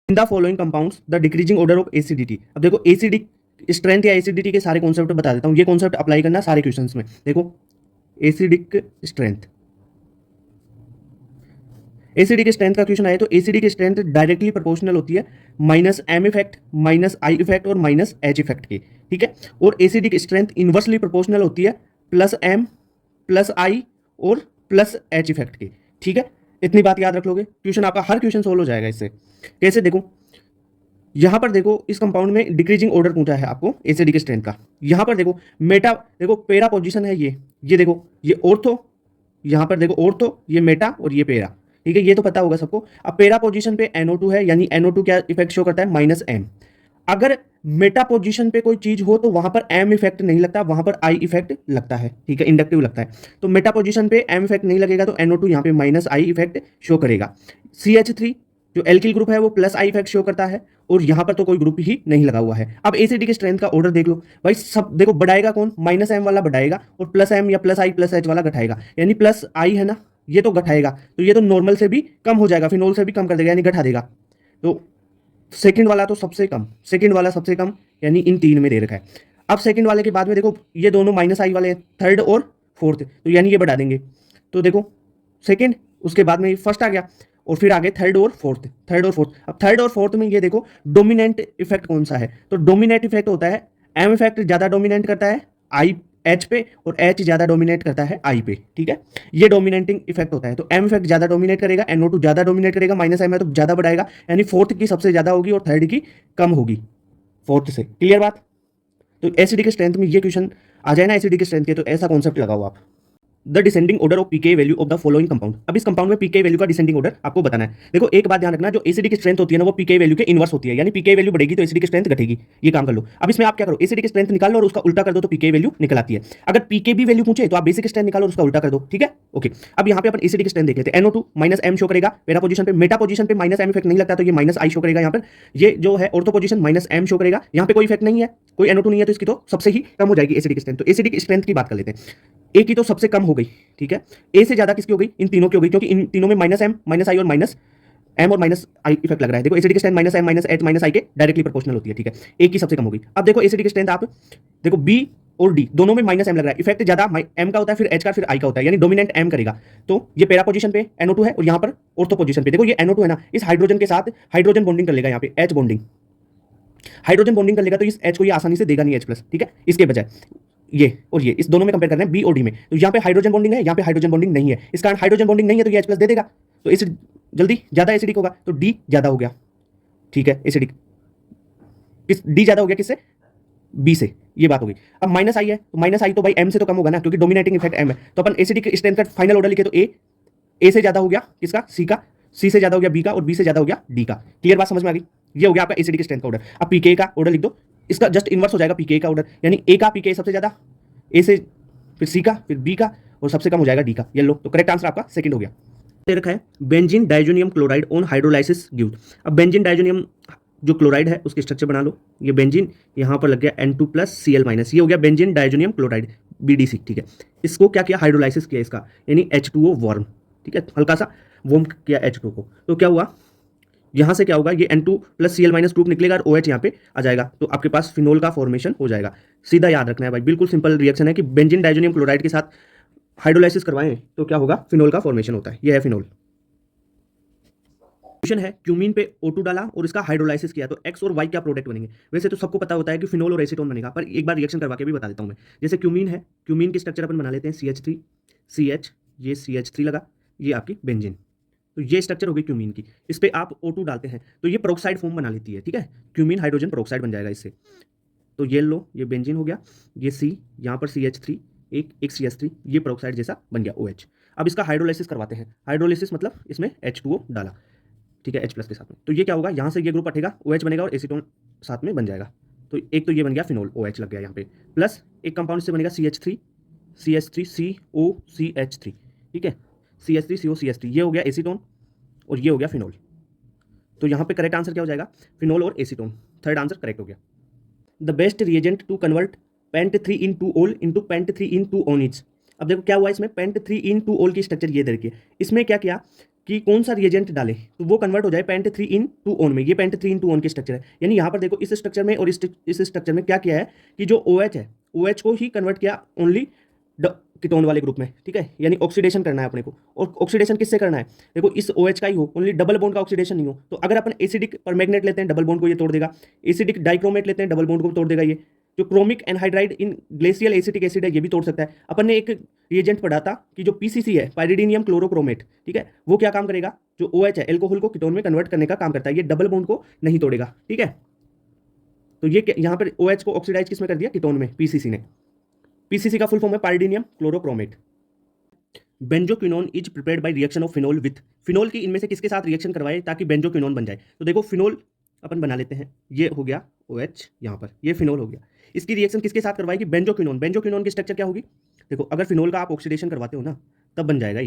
In the following compounds the decreasing order of acidity. अब देखो acidic strength या acidity के सारे कॉन्सेप्ट बता देता हूँ, ये कॉन्सेप्ट अप्लाई करना सारे क्वेश्चंस में। देखो एसिडिक स्ट्रेंथ, एसिडिक स्ट्रेंथ का क्वेश्चन आए तो एसिडिक स्ट्रेंथ डायरेक्टली प्रोपोर्शनल होती है minus M effect, minus I effect और माइनस एच इफेक्ट के, ठीक है। और एसिडिक स्ट्रेंथ इन्वर्सली प्रोपोर्शनल होती है प्लस एम, प्लस आई और प्लस एच इफेक्ट के, ठीक है। इतनी बात याद रख लोगे, क्वेश्चन आपका हर क्वेश्चन सोल्व हो जाएगा इससे। कैसे? देखो यहां पर देखो इस कंपाउंड में डिक्रीजिंग ऑर्डर पूछा है आपको एसिडिक स्ट्रेंथ का। यहां पर देखो मेटा, देखो पेरा पोजीशन है ये देखो ये ऑर्थो, यहां पर देखो ऑर्थो, ये मेटा और ये पेरा, ठीक है। ये तो पता होगा सबको। अब पेरा पोजीशन पे NO2 है, यानी NO2 क्या इफेक्ट शो करता है? Minus M. अगर मेटा पोजीशन पे कोई चीज हो तो वहां पर एम इफेक्ट नहीं लगता, वहां पर आई इफेक्ट लगता है, ठीक है, इंडक्टिव लगता है। तो मेटा पोजीशन पे एम इफेक्ट नहीं लगेगा तो NO2 यहाँ पे माइनस आई इफेक्ट शो करेगा। CH3 जो एल्किल ग्रुप है वो प्लस आई इफेक्ट शो करता है, और यहां पर तो कोई ग्रुप ही नहीं लगा हुआ है। अब एसिडिक स्ट्रेंथ का ऑर्डर देख लो भाई, सब देखो बढ़ाएगा कौन? माइनस एम वाला बढ़ाएगा और प्लस एम या प्लस आई प्लस एच वाला घटाएगा, यानी प्लस आई है ना, ये तो घटाएगा, तो ये तो नॉर्मल से भी कम हो जाएगा, फिनोल से भी कम कर देगा, यानी घटा देगा। तो सेकंड वाला तो सबसे कम, सेकंड वाला सबसे कम, यानी इन तीन में दे रखा है। अब सेकंड वाले के बाद में देखो ये दोनों माइनस आई वाले, थर्ड और फोर्थ, तो यानी ये बढ़ा देंगे। तो देखो सेकंड, उसके बाद में फर्स्ट आ गया, और फिर आगे थर्ड और फोर्थ, थर्ड और फोर्थ। अब थर्ड और फोर्थ में ये देखो डोमिनेंट इफेक्ट कौन सा है, तो डोमिनेंट इफेक्ट होता है एम इफेक्ट ज्यादा डोमिनेट करता है आई एच पे, और एच ज्यादा डोमिनेट करता है आई पे, ठीक है। ये डोमिनेटिंग इफेक्ट होता है, तो एम इफेक्ट ज्यादा डोमिनेट करेगा, NO2 ज्यादा डोमिनेट करेगा, माइनस एम है तो ज्यादा बढ़ाएगा, यानी फोर्थ की सबसे ज्यादा होगी और थर्ड की कम होगी फोर्थ से। क्लियर बात? तो एसिडिक स्ट्रेंथ में ये क्वेश्चन आ जाए ना एसिडिक स्ट्रेंथ के, तो ऐसा कॉन्सेप्ट लगाओ आप। The descending order of pK value of the following compound. अब इस कंपाउंड में पीके वैल्यू का डिसेंडिंग ऑर्डर आपको बताना है। देखो एक बात ध्यान रखना, जो एसिडिक स्ट्रेंथ होती है ना वो पीके वैल्यू के इनवर्स होती है, यानी पीके वैल्यू बढ़ेगी तो एसिडिक स्ट्रेंथ घटेगी। ये काम कर लो। अब इसमें आप क्या करो, एसिडिक स्ट्रेंथ निकाल लो और उसका उल्टा कर दो तो पीके वैल्यू निकल आती है। अगर पीके भी वैल्यू पूछे तो आप बेसिक स्ट्रेंथ निकालो और उसका उल्टा कर दो, ठीक है, ओके। अब यहाँ पे अपन एसिडिक स्ट्रेंथ देख लेते हैं। NO2 माइनस एम शो करेगा मेरा पोजीशन पे, मेटा पोजीशन पे माइनस एम इफेक्ट नहीं लगता तो ये माइनस आई शो करेगा यहाँ पर। ये जो है ortho position minus M show करेगा, यहाँ पे कोई इफेक्ट नहीं है, कोई NO2 नहीं है, तो इसकी तो सबसे ही कम हो जाएगी एसिडिक स्ट्रेंथ। तो एसिडिक स्ट्रेंथ की बात कर लेते हैं। ए की तो सबसे कम हो गई, ठीक है। ए से ज्यादा किसकी हो गई? इन तीनों की हो गई, क्योंकि इन तीनों में माइनस एम, माइनस आई और माइनस एम और माइनस आई इफेक्ट लग रहा है। देखो acidic strength minus M, minus H, minus I के डायरेक्टली प्रोपोर्शनल होती है, ठीक है। ए की सबसे कम हो गई। अब देखो एसिडिक स्ट्रेंथ आप देखो बी और डी दोनों में माइनस एम लग रहा है, इफेक्ट ज्यादा एम का होता है, फिर एच का, फिर आई का होता है, यानी डोमिनेंट एम करेगा। तो ये पैरा पोजीशन पे NO2 है और यहाँ पर ऑर्थो पोजीशन पे देखो ये NO2 है ना, इस हाइड्रोजन के साथ हाइड्रोजन बॉन्डिंग कर लेगा, यहाँ पे एच बॉन्डिंग, हाइड्रोजन बॉन्डिंग कर लेगा, तो इस एच को ये आसानी से देगा नहीं H+, ठीक है। इसके बजाय ये और ये इस दोनों में कंपेयर कर रहे हैं बी और डी में, तो यहाँ पे हाइड्रोजन बॉन्डिंग है, यहाँ पे हाइड्रोजन बॉन्डिंग नहीं है, इस कारण हाइड्रोजन बॉन्डिंग नहीं है तो ये H+ दे देगा, तो एसिड जल्दी ज्यादा एसिडिक होगा, तो डी ज्यादा हो गया, ठीक है। एसिडिक किस डी ज्यादा हो गया किससे? बी से, ये बात होगी। अब माइनस आई है तो माइनस आई तो भाई एम से तो कम होगा ना, क्योंकि डोमिनेटिंग इफेक्ट एम है, तो अपन एसिडिक स्ट्रेंथ का फाइनल ऑर्डर लिखे तो ए से ज्यादा हो गया किसका? सी का, सी से ज्यादा हो गया बी का, और बी से ज्यादा हो गया डी का। क्लियर बात समझ में आ गई? ये हो गया आपका एसिडिक स्ट्रेंथ का ऑर्डर। अब पीके का ऑर्डर लिख दो, इसका जस्ट इनवर्स हो जाएगा पीके का ऑर्डर, यानी ए का पीके सबसे ज्यादा, ए से फिर सी का, फिर बी का, और सबसे कम हो जाएगा डी का। ये लो, तो करेक्ट आंसर आपका सेकंड हो गया। दे रखा है benzene diazonium chloride on hydrolysis gives. अब बेंजीन डाइजोनियम जो क्लोराइड है उसके स्ट्रक्चर बना लो। ये बेंजीन यहाँ पर लग गया N2+ Cl-, ये हो गया बेंजीन डाइजोनियम क्लोराइड BDC, ठीक है। इसको क्या किया? हाइड्रोलाइसिस किया इसका, यानी H2O वार्म, ठीक है, हल्का सा वार्म किया H2O को, तो क्या हुआ यहाँ से क्या होगा, ये N2+ Cl- ग्रुप निकलेगा और OH यहाँ पे आ जाएगा, तो आपके पास फिनोल का फॉर्मेशन हो जाएगा। सीधा याद रखना है भाई, बिल्कुल सिंपल रिएक्शन है कि बेंजीन डाइजोनियम क्लोराइड के साथ हाइड्रोलाइसिस करवाएं तो क्या होगा? फिनोल का फॉर्मेशन होता है, ये है फिनोल। क्वेश्चन है क्यूमीन पे O2 डाला और इसका हाइड्रोलाइसिस किया तो X और Y क्या प्रोडक्ट बनेंगे? वैसे तो सबको पता होता है कि फिनोल और एसीटोन बनेगा, पर एक बार रिएक्शन करवा के भी बता देता हूं मैं। जैसे क्यूमीन है, क्यूमीन की स्ट्रक्चर अपन बना लेते हैं CH3 CH, ये CH3 लगा, ये आपकी बेंजीन, तो ये स्ट्रक्चर होगी क्यूमीन की। इस पे आप O2 डालते हैं तो ये पेरोक्साइड फॉर्म बना लेती है, ठीक है, क्यूमीन हाइड्रोजन पेरोक्साइड बन जाएगा इससे। तो ये लो, ये बेंजीन हो गया, ये C, यहाँ पर CH3, एक CH3, ये पेरोक्साइड जैसा बन गया OH। अब इसका हाइड्रोलाइसिस करवाते हैं, हाइड्रोलाइसिस मतलब इसमें H2O डाला, ठीक है, H+ के साथ में, तो ये क्या होगा? यहाँ से ये ग्रुप हटेगा, OH बनेगा और एसीटोन साथ में बन जाएगा, तो एक तो ये बन गया फिनोल, OH लग गया यहाँ पे, प्लस एक कंपाउंड से बनेगा CH3 CH3COCH3, ठीक है, CH3COCH3, ये हो गया एसीटोन और ये हो गया फिनोल। तो यहाँ पे करेक्ट आंसर क्या हो जाएगा? फिनोल और एसीटोन, थर्ड आंसर करेक्ट हो गया। The best reagent to convert pent 3 en 2 ol into paint 3 en 2 ओनिज। अब देखो क्या हुआ इसमें, पेंट 3 इन 2 ओल की स्ट्रक्चर ये देखिए, इसमें क्या किया, कि कौन सा रिएजेंट डालें तो वो कन्वर्ट हो जाए पेंट 3 in 2 on में। ये पेंट 3 in 2 on की स्ट्रक्चर है, यानी यहाँ पर देखो इस स्ट्रक्चर में और इस स्ट्रक्चर में क्या किया है कि जो OH है OH को ही कन्वर्ट किया ओनली कीटोन वाले ग्रुप में, ठीक है, यानी ऑक्सीडेशन करना है अपने को। और ऑक्सीडेशन किससे करना है, देखो इस OH का ही हो, ओनली डबल बॉन्ड का ऑक्सीडेशन नहीं हो। तो अगर अपन एसिडिक परमैंगनेट लेते हैं डबल बॉन्ड को ये तोड़ देगा, एसिडिक डाइक्रोमेट लेते हैं डबल बॉन्ड को तोड़ देगा। ये जो क्रोमिक एनहाइड्राइड इन ग्लेशियल एसिटिक एसिड है ये भी तोड़ सकता है। अपन ने एक रिएजेंट पढ़ा था कि जो PCC है पाइरिडीनियम क्लोरोक्रोमेट, ठीक है, वो क्या काम करेगा, जो OH है एल्कोहल को कीटोन में कन्वर्ट करने का काम करता है। ये डबल बॉन्ड को नहीं तोड़ेगा, ठीक है। तो ये यहाँ पर OH को ऑक्सीडाइज किसमें कर दिया, कीटोन में, PCC ने। PCC का फुल फॉर्म है pyridinium chlorochromate. Benzoquinone is prepared by reaction of phenol with, phenol की इनमें से किसके साथ रिएक्शन करवाए ताकि बेंजोक्विनोन बन जाए। तो देखो फिनोल अपन बना लेते हैं, ये हो गया OH, यहाँ पर ये फिनोल हो गया। इसकी रिएक्शन किसके साथ करवाएगी, बेंजोक्विनोन। बेंजोक्विनोन की स्ट्रक्चर क्या होगी, देखो अगर फिनोल का आप ऑक्सीडेशन करवाते हो ना तब बन जाएगा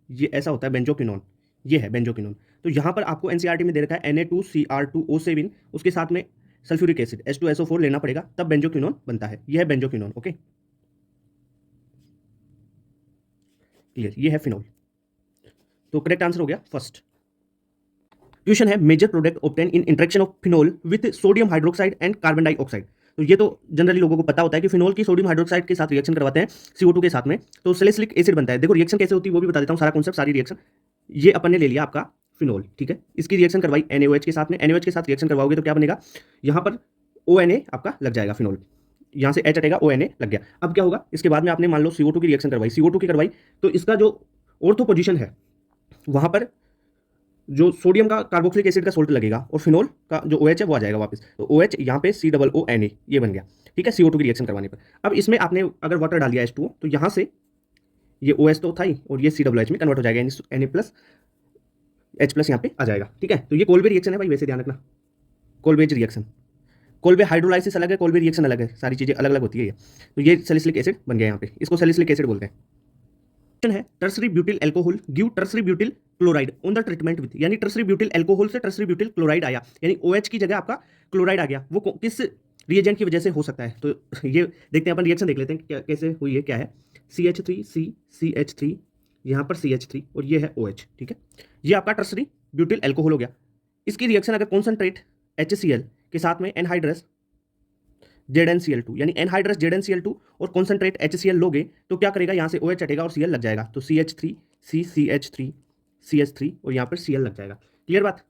ये ऐसा होता है बेंजोक्विनोन, ये है बेंजोक्विनोन। तो यहाँ पर आपको NCERT में दे रखा है Na2Cr2O7, उसके साथ में सल्फ्यूरिक एसिड H2SO4 लेना पड़ेगा तब बेंजोक्विनोन बनता है। यह है बेंजोक्विनोन, ओके क्लियर, ये है फिनोल। तो करेक्ट आंसर हो गया फर्स्ट। क्वेश्चन है major product obtain in interaction of phenol with sodium hydroxide and carbon dioxide. तो ये तो जनरली लोगों को पता होता है कि फिनोल की सोडियम हाइड्रोक्साइड के साथ रिएक्शन करवाते हैं CO2 के साथ में तो सैलिसिलिक एसिड बनता है। देखो रिएक्शन कैसे होती है वो भी बता देता हूँ, सारा कॉन्सेप्ट सारी रिएक्शन। ये अपन ने ले लिया आपका फिनोल, ठीक है, इसकी रिएक्शन करवाई NaOH के साथ में। NaOH के साथ रिएक्शन करवाओगे तो क्या बनेगा, यहाँ पर ONA आपका लग जाएगा, फिनोल यहाँ से H हटेगा, ONA लग गया। अब क्या होगा, इसके बाद में आपने मान लो CO2 की रिएक्शन करवाई, CO2 की करवाई तो इसका जो ऑर्थो पोजीशन है वहाँ पर जो सोडियम का कार्बोक्सिलिक एसिड का सोल्ट लगेगा और फिनोल का जो OH है वो आ जाएगा वापस। तो OH यहाँ पे COONA ये बन गया, ठीक है, CO2 की रिएक्शन करवाने पर। अब इसमें आपने अगर वाटर डाल दिया H2O तो यहाँ से ये OH तो था ही और ये COH में कन्वर्ट हो जाएगा, Na+H+ यहाँ पे आ जाएगा, ठीक है। तो ये कोल्बे रिएक्शन है भाई, वैसे ध्यान रखना, कोल्बेज रिएक्शन। कोल्बे हाइड्रोलाइसिस अलग है, कोल्बे रिएक्शन अलग है, सारी चीजें अलग अलग होती है ये। तो ये सैलिसिलिक एसिड बन गया यहाँ पे, इसको सैलिसिलिक एसिड बोलते हैं। है tertiary butyl alcohol give tertiary butyl chloride on the treatment with, यानी टर्सरी ब्यूटिल अल्कोहल से टर्सरी ब्यूटिल क्लोराइड आया, यानी OH की जगह आपका क्लोराइड आ गया। वो किस रिएजेंट की वजह से हो सकता है, तो ये देखते हैं अपन, रिएक्शन देख लेते हैं क्या कैसे हुई है, क्या है CH3 CH3 यहाँ पर CH3 और ये है OH, ठीक है। ये आपका टर्सरी ब्यूटिल अल्कोहल हो गया। इसकी रिएक्शन अगर कॉन्सेंट्रेट HCl के साथ में एनहाइड्रस ZnCl2, यानी एनहाइड्रस ZnCl2 और कॉन्सेंट्रेट HCl लोगे तो क्या करेगा, यहाँ से OH हटेगा और Cl लग जाएगा। तो CH3 CH3 CH3 और यहाँ पर Cl लग जाएगा। क्लियर बात।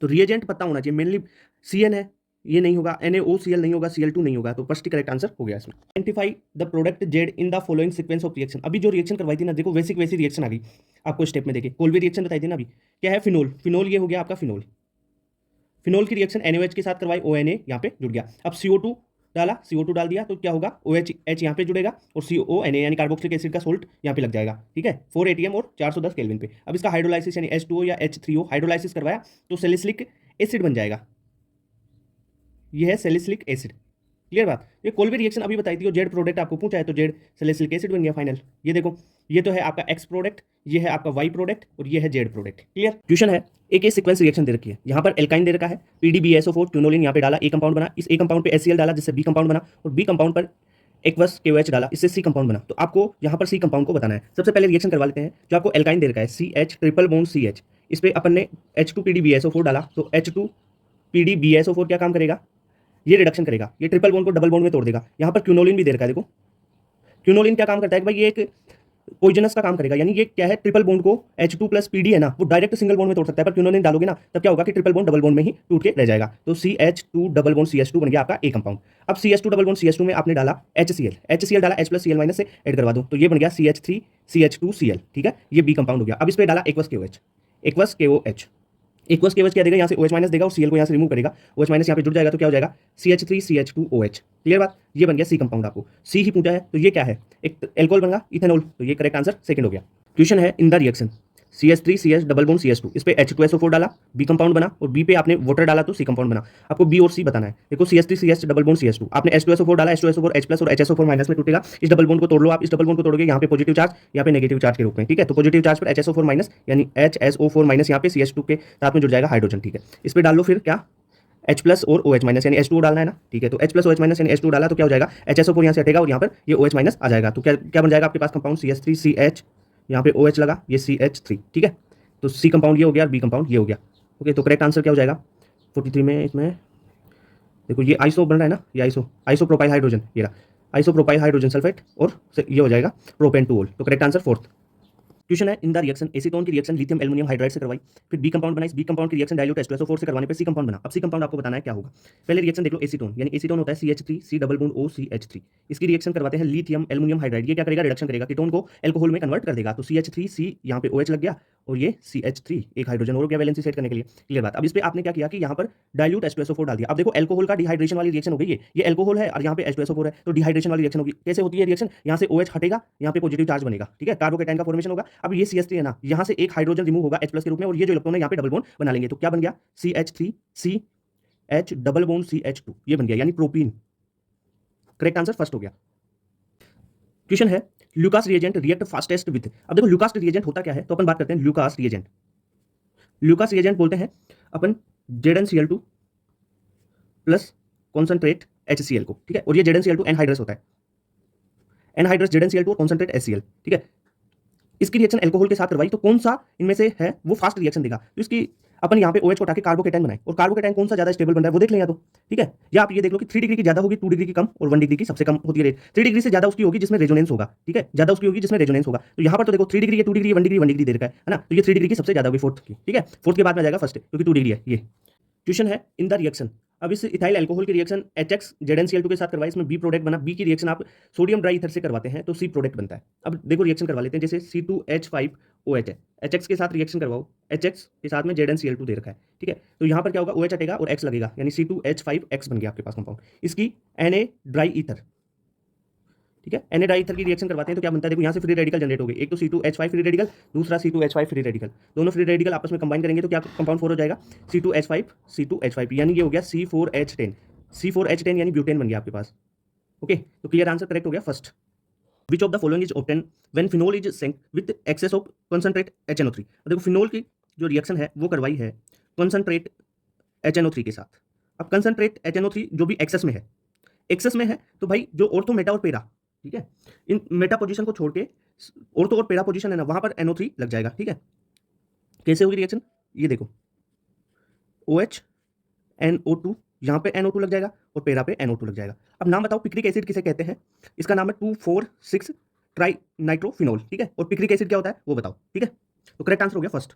तो रिएजेंट पता होना चाहिए, मेनली CN है, ये नहीं होगा, NaOCl नहीं होगा, Cl2 नहीं होगा, तो फर्स्ट करेक्ट आंसर हो गया इसमें। Identify the product Z in the following sequence of reaction. अभी जो रिएक्शन करवाई थी ना, देखो वैसी वैसी रिएक्शन आ गई आपको स्टेप में, देखिए कोल्बे रिएक्शन बताई थी ना अभी, क्या है फिनोल, फिनोल ये हो गया आपका फिनोल। फिनोल की रिएक्शन NaOH के साथ करवाई, ONA यहाँ पे जुड़ गया। अब CO2 डाला, CO2 डाल दिया तो क्या होगा, OH यहाँ पे जुड़ेगा और CONA यानी कार्बोक्सिलिक एसिड का सोल्ट यहाँ पे लग जाएगा, ठीक है, 4 ATM और 410 केल्विन पे। अब इसका हाइड्रोलाइसिस यानी H2O या H3O हाइड्रोलाइसिस करवाया तो सैलिसिलिक एसिड बन जाएगा, ये है सैलिसिलिक एसिड। क्लियर बात। ये कोल्बे रिएक्शन अभी बताई थी और जेड प्रोडक्ट आपको पूछा है तो जेड सैलिसिलिक एसिड बन गया फाइनल। ये देखो ये तो है आपका एक्स प्रोडक्ट, ये है आपका वाई प्रोडक्ट और ये है जेड प्रोडक्ट। क्लियर। क्वेश्चन है एक सीक्वेंस रिएक्शन दे रखी है, यहाँ पर एल्काइन दे रखा है PDBSO4 क्यूनोलिन यहाँ पे डाला, ए कंपाउंड बना, इस ए कंपाउंड पे HCl डाला जिससे बी कंपाउंड बना और बी कंपाउंड पर एक्वस KOH डाला, इससे सी कंपाउंड बना। तो आपको यहाँ पर सी कंपाउंड को बताना है। सबसे पहले रिएक्शन करवा लेते हैं, जो आपको एल्काइन दे रखा है CH ट्रिपल बॉन्ड CH, इस पे अपन ने H2PDBSO4 डाला तो H2PDBSO4 क्या काम करेगा, ये रिडक्शन करेगा, ये ट्रिपल बॉन्ड को डबल बॉन्ड में तोड़ देगा। यहाँ पर क्यूनोलिन भी दे रखा है, देखो क्यूनोलिन क्या काम करता है कि भाई ये एक पॉइजनस का काम करेगा, यानी ये क्या है ट्रिपल बॉन्ड को H2 + PD है ना वो डायरेक्ट सिंगल बॉन्ड में तोड़ सकता है, पर क्यूनोलिन डालोगे ना तब क्या होगा कि ट्रिपल बॉन्ड डबल बॉन्ड में ही टूट के रह जाएगा। तो CH2 डबल बॉन्ड CH2 बन गया आपका ए कंपाउंड। अब CH2 डबल बॉन्ड CH2 में आपने डाला HCl डाला, H + Cl- से ऐड करवा दो तो ये बन गया CH3 CH2 Cl, ठीक है, ये बी कंपाउंड हो गया। अब इस पे डाला एक्वस KOH, एक्वस KOH क्या देगा, यहाँ से OH- देगा और Cl को यहाँ से रिमूव करेगा, OH- यहाँ पे जुड़ जाएगा तो क्या हो जाएगा CH3 CH2OH। क्लियर बात। ये बन गया सी कंपाउंड, आपको सी ही पूछा है तो ये क्या है, एक एल्कोहल बन गया इथेनॉल, तो ये करेक्ट आंसर सेकंड हो गया। क्वेश्चन है in the reaction CH3 CH double bond CH2, इस पे H2SO4 डाला, बी कंपाउंड बना और बी पे आपने वाटर डाला तो सी कंपाउंड बना। आपको बी और सी बताना है। देखो CH3 CH double bond CH2, आपने H2SO4 डाला, H2SO4 H+ और HSO4- में टूटेगा। इस डबल बॉन्ड को तोड़ लो आप, इस डबल बॉन्ड को तोड़ोगे यहाँ पे पॉजिटिव चार्ज, यहाँ पे नेगेटिव चार्ज के रूप में, ठीक है। तो पॉजिटिव चार्ज पर HSO4- यानी HSO4- यहाँ पे CH2 के साथ में जुड़ जाएगा हाइड्रोजन, ठीक है। इस पे डाल लो फिर क्या H+ और OH- यानी H2O डालना है ना, ठीक है। तो H+ OH- यानी H2 डाला तो क्या हो जाएगा, HSO4 यहाँ से हटेगा और यहाँ पर ये OH- आ जाएगा। तो क्या बन जाएगा आपके पास कंपाउंड CH3 CH, यहाँ पे OH लगा, ये CH3, ठीक है। तो सी कंपाउंड ये हो गया और बी कंपाउंड ये हो गया। ओके, तो करेक्ट आंसर क्या हो जाएगा 43 में? इसमें देखो ये आइसो बन रहा है ना, ये आइसोप्रोपाइल हाइड्रोजन, ये रहा आइसोप्रोपाइल हाइड्रोजन सल्फेट, और ये हो जाएगा प्रोपेन टू ओल। तो करेक्ट आंसर फोर्थ। क्वेश्चन है, इन द रिएक्शन एसीटोन की रिएक्शन लिथियम एल्युमिनियम हाइड्राइड से करवाई, फिर बी कंपाउंड बनाई, बी कंपाउंड की रिएक्शन डाइल्यूट H2SO4 से करवाने पे सी कंपाउंड बना। अब सी कंपाउंड आपको बताना है क्या होगा। पहले रिएक्शन देख लो, एसीटोन यानी एसीटोन होता है CH3 C double bond OCH3। इसकी रिएक्शन करवाते हैं लिथियम एल्युमिनियम हाइड्राइड। ये क्या करेगा, रिडक्शन करेगा, कीटोन को एल्कोहल में कन्वर्ट कर देगा। तो CH3C यहाँ पे OH लग गया और ये CH3 एक हाइड्रोजन और हो गया वैलेंसी सेट करने के लिए। क्लियर बात। अब इस पे आपने क्या किया कि यहाँ पर डाइल्यूट H2SO4 डाल दिया। अब देखो एल्कोहल का डिहाइड्रेशन वाली रिएक्शन हो गई है, ये एल्कोहल है और यहाँ पे H2SO4 है, तो डिहाइड्रेशन वाली रिएक्शन होगी। कैसे होती है रिएक्शन, यहाँ से OH हटेगा, यहाँ पे पॉजिटिव चार्ज बनेगा, ठीक है, कार्बोकेटाइन का फॉर्मेशन होगा। अब ये CH3 है ना, यहाँ से एक हाइड्रोजन रिमूव होगा H+ के रूप में, और ये जो इलेक्ट्रॉन है यहाँ पे डबल बॉन्ड बना लेंगे। तो क्या बन गया, CH3CH डबल बॉन्ड CH2, ये बन गया यानी प्रोपीन। करेक्ट आंसर फर्स्ट हो गया। क्वेश्चन है, Lucas reagent react fastest with. अब देखो ल्यूकास रिएजेंट होता क्या है, तो अपन बात करते हैं ल्यूकास रिएजेंट। ल्यूकास रिएजेंट बोलते हैं अपन ZnCl2 प्लस कॉन्सेंट्रेट HCl को, ठीक है, और ये ZnCl2 एनहाइड्रस होता है, एनहाइड्रस ZnCl2 और कॉन्सेंट्रेट HCl, ठीक है। इसकी रिएक्शन अल्कोहल के साथ करवाई, तो कौन सा इनमें से है वो फास्ट रिएक्शन देगा। तो इसकी अपन यहाँ पे OH को उठा के कार्बोकेटाइन बनाए, और कार्बोकेटाइन कौन सा ज्यादा स्टेबल बन रहा है वो देख लें या तो, ठीक है। या आप ये देख लो कि 3 डिग्री की ज्यादा होगी, 2 डिग्री की कम, और 1 डिग्री की सबसे कम होती है रेट। 3 डिग्री से ज्यादा उसकी होगी जिसमें रेजोनेंस होगा, ठीक है, ज्यादा उसकी होगी जिसमें रेजोनेंस होगा। तो यहाँ पर तो देखो 3 डिग्री, 2 डिग्री, 1 डिग्री, 1 डिग्री दे रखा है ना, तो ये 3 डिग्री की सबसे ज्यादा होगी, फोर्थ की, ठीक है, फोर्थ के बाद में आ जाएगा फर्स्ट, क्योंकि 2 डिग्री है ये। क्वेश्चन है, इन द रिएक्शन, अब इस इथाइल अल्कोहल की रिएक्शन HX ZnCl2 के साथ करवाई, इसमें बी प्रोडक्ट बना। बी की रिएक्शन आप सोडियम ड्राई ईथर से करवाते हैं तो सी प्रोडक्ट बनता है। अब देखो रिएक्शन करवा लेते हैं, जैसे C2H5OH है, HX के साथ रिएक्शन करवाओ, HX के साथ में ZnCl2 दे रखा है, ठीक है। तो यहाँ पर क्या होगा, OH हटेगा और X लगेगा, यानी C2H5X बन गया आपके पास कंपाउंड। इसकी Na ड्राई ईथर, ठीक है, Na ड्राई ईथर की रिएक्शन करवाते हैं तो क्या बनता है, देखो यहाँ से फ्री रेडिकल जनरेट हो गए, एक तो C2H5 फ्री रेडिकल, दूसरा C2H5 फ्री रेडिकल, दोनों फ्री रेडिकल आपस में कंबाइन करेंगे तो क्या कंपाउंड फॉर हो जाएगा, C2H5 C2H5, यानी ये हो गया C4H10, C4H10 यानी ब्यूटेन बन गया आपके पास। ओके, तो क्लियर आंसर करेक्ट हो गया first. Which of the following is obtain when phenol is sank with excess of concentrate HNO3। देखो फिनोल की जो रिएक्शन है वो करवाई है कंसंट्रेट HNO3 के साथ। अब कंसंट्रेट HNO3 जो भी एक्सेस में है तो भाई जो ऑर्थो मेटा और पेरा, ठीक है, इन मेटा पोजीशन को छोड़ के ऑर्थो और पेरा पोजीशन है ना, वहां पर NO3 लग जाएगा, ठीक है। कैसे होगी रिएक्शन, ये देखो OH NO2, यहाँ पे NO2 लग जाएगा और पेरा पे NO2 लग जाएगा। अब नाम बताओ पिक्रिक एसिड किसे कहते हैं, इसका नाम है 2,4,6 ट्राई नाइट्रोफिनोल, ठीक है, और पिक्रिक एसिड क्या होता है वो बताओ, ठीक है। तो करेक्ट आंसर हो गया फर्स्ट।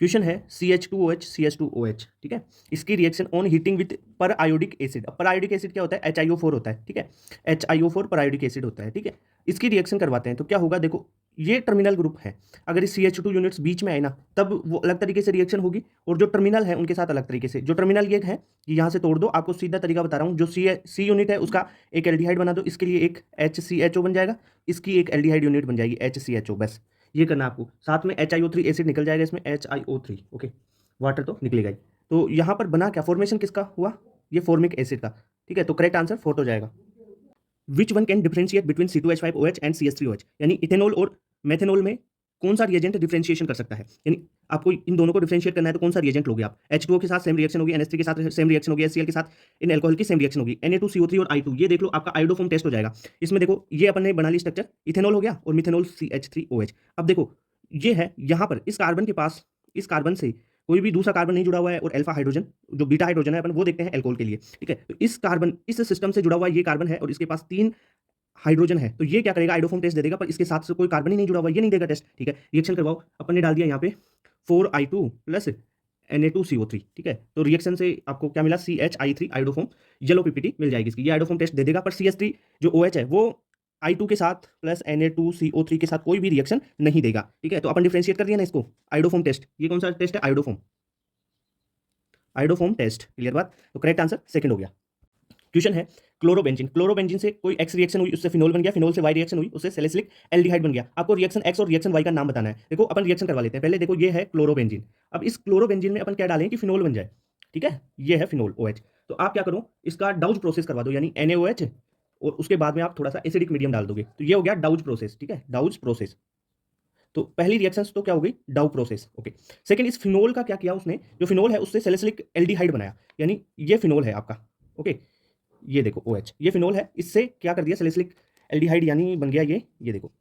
क्वेश्चन है, CH2OH CH2OH, ठीक है, इसकी रिएक्शन ऑन हीटिंग विद पर आयोडिक एसिड। अब पर आयोडिक एसिड क्या होता है, HiO4 होता है, ठीक है, HiO4 पर आयोडिक एसिड होता है, ठीक है। इसकी रिएक्शन करवाते हैं तो क्या होगा, देखो ये टर्मिनल ग्रुप है, अगर इस CH2 यूनिट्स बीच में आए ना तब वो अलग तरीके से रिएक्शन होगी, और जो टर्मिनल है उनके साथ अलग तरीके से। जो टर्मिनल ये है कि यहाँ से तोड़ दो, आपको सीधा तरीका बता रहा हूँ, जो C यूनिट है उसका एक एल्डिहाइड बना दो, इसके लिए एक HCHO बन जाएगा, इसकी एक एल्डिहाइड यूनिट बन जाएगी HCHO, बस ये करना आपको। साथ में HiO3 एसिड निकल जाएगा इसमें, HiO3, ओके, वाटर तो निकलेगा ही। तो यहाँ पर बना क्या, फॉर्मेशन किसका हुआ, ये फॉर्मिक एसिड का, ठीक है। तो करेक्ट आंसर फोर्थ हो जाएगा। Which one can differentiate between C2H5OH and CH3OH, यानी इथेनॉल और मेथेनॉल में कौन सा रिएजेंट डिफरेंशिएशन कर सकता है, यानी आपको इन दोनों को डिफरेंशिएट करना है तो कौन सा रिएजेंट लोगे आप। H2O के साथ सेम रिएक्शन होगी, NH3 के साथ सेम रिएक्शन होगी, HCl के साथ इन अल्कोहल की सेम रिएक्शन होगी, Na2CO3 और I2, ये देख लो आपका आयोडोफॉर्म टेस्ट हो जाएगा। इसमें देखो ये अपन ने बना ली स्ट्रक्चर, इथेनॉल हो गया और मिथेनॉल CH3OH। अब देखो ये है यहाँ पर इस कार्बन के पास, इस कार्बन से कोई भी दूसरा कार्बन नहीं जुड़ा हुआ है, और अल्फा हाइड्रोजन जो बीटा हाइड्रोजन है अपन वो देखते हैं अल्कोहल के लिए, ठीक है। तो इस कार्बन, इस सिस्टम से जुड़ा हुआ ये कार्बन है और इसके पास 3 हाइड्रोजन है, तो ये क्या करेगा, आइडोफॉर्म टेस्ट दे देगा, पर इसके साथ से कोई कार्बन ही नहीं जुड़ा हुआ, ये नहीं देगा टेस्ट, ठीक है। रिएक्शन करवाओ, अपन ने डाल दिया यहाँ पे 4I2 प्लस Na2CO3, ठीक है। तो रिएक्शन से आपको क्या मिला, CHI3 आइडोफॉर्म, येलो पीपीटी मिल जाएगी इसकी, ये आइडोफॉर्म टेस्ट दे देगा। पर CH3 जो OH है वो I2 के साथ प्लस Na2CO3 के साथ कोई भी रिएक्शन नहीं देगा, ठीक है। तो अपन डिफरेंशिएट कर दिया ना इसको, आइडोफॉर्म टेस्ट, ये कौन सा टेस्ट है, आइडोफॉर्म, आइडोफॉर्म टेस्ट, क्लियर बात। तो करेक्ट आंसर सेकंड हो गया। क्वेश्चन है, क्लोरोबेंजीन, क्लोरोबेंजीन से कोई X रिएक्शन हुई, उससे फिनोल बन गया, फिनोल से Y रिएक्शन हुई, उससे सैलिसिलिक एल्डिहाइड बन गया। आपको रिएक्शन X और रिएक्शन Y का नाम बताना है। देखो अपन रिएक्शन करवा लेते हैं पहले, देखो ये है क्लोरोबेंजीन, अब इस क्लोरोबेंजीन में अपन क्या डालें कि फिनोल बन जाए, ठीक है, ये है फिनोल OH। तो आप क्या करो, इसका डाउज प्रोसेस करवा दो, यानी NaOH, और उसके बाद में आप थोड़ा सा एसिडिक मीडियम डाल दोगे, तो ये हो गया डाउज प्रोसेस, ठीक है, डाउज प्रोसेस। तो पहली रिएक्शंस तो क्या हो गई, डाउ प्रोसेस, ओके। सेकंड, इस फिनोल का क्या किया उसने, जो फिनोल है उससे सैलिसिलिक एल्डिहाइड बनाया, यानी ये फिनोल है आपका, ओके, ये देखो OH, ये फिनोल है, इससे क्या कर दिया, सैलिसिलिक एल्डिहाइड, यानी बन गया ये देखो